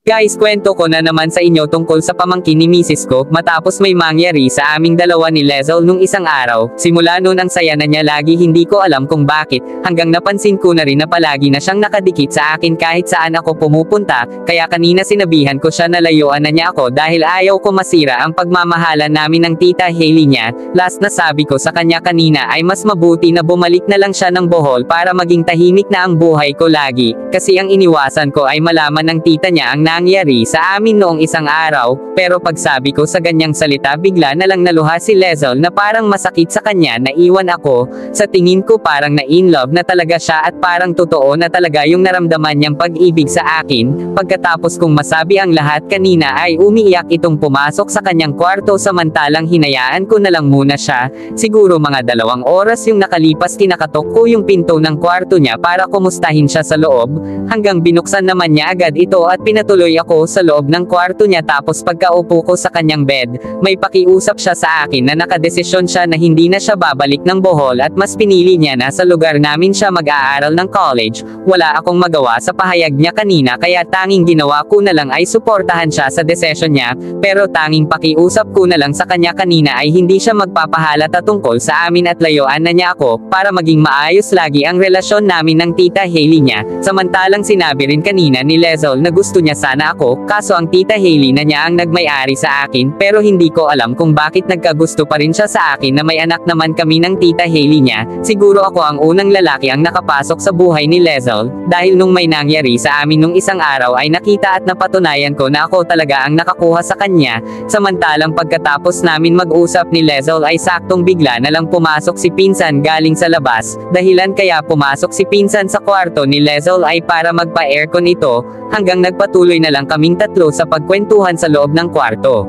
Guys, kwento ko na naman sa inyo tungkol sa pamangkin ni misis ko, matapos may mangyari sa aming dalawa ni Lezel nung isang araw. Simula noon ang saya na niya lagi, hindi ko alam kung bakit, hanggang napansin ko na rin na palagi na siyang nakadikit sa akin kahit saan ako pumupunta, kaya kanina sinabihan ko siya na layuan na niya ako dahil ayaw ko masira ang pagmamahalan namin ng tita Hailey niya. Last na sabi ko sa kanya kanina ay mas mabuti na bumalik na lang siya ng Bohol para maging tahimik na ang buhay ko lagi, kasi ang iniwasan ko ay malaman ng tita niya ang nangyari sa amin noong isang araw. Pero pagsabi ko sa ganyang salita, bigla na lang naluha si Lezel na parang masakit sa kanya na iwan ako. Sa tingin ko parang na-in love na talaga siya at parang totoo na talaga yung naramdaman niyang pag-ibig sa akin. Pagkatapos kong masabi ang lahat kanina ay umiiyak itong pumasok sa kanyang kwarto, samantalang hinayaan ko na lang muna siya. Siguro mga 2 oras yung nakalipas, kinakatok ko yung pinto ng kwarto niya para kumustahin siya sa loob, hanggang binuksan naman niya agad ito at pinatuloy ako sa loob ng kwarto niya. Tapos pagkaupo ko sa kanyang bed, may pakiusap siya sa akin na nakadesisyon siya na hindi na siya babalik ng Bohol at mas pinili niya na sa lugar namin siya mag-aaral ng college. Wala akong magawa sa pahayag niya kanina, kaya tanging ginawa ko na lang ay suportahan siya sa desisyon niya, pero tanging pakiusap ko na lang sa kanya kanina ay hindi siya magpapahalata tungkol sa amin at layuan na niya ako para maging maayos lagi ang relasyon namin ng tita Hailey niya. Samantalang sinabi rin kanina ni Lezel na gusto niya sana ako, kaso ang tita Hailey na niya ang nagmay-ari sa akin, pero hindi ko alam kung bakit nagkagusto pa rin siya sa akin na may anak naman kami ng tita Hailey niya. Siguro ako ang unang lalaki ang nakapasok sa buhay ni Lezel, dahil nung may nangyari sa amin nung isang araw ay nakita at napatunayan ko na ako talaga ang nakakuha sa kanya. Samantalang pagkatapos namin mag-usap ni Lezel ay saktong bigla na lang pumasok si pinsan galing sa labas. Dahilan kaya pumasok si pinsan sa kwarto ni Lezel ay para magpa-aircon ito, hanggang nagpatuloy na lang kaming tatlo sa pagkwentuhan sa loob ng kwarto.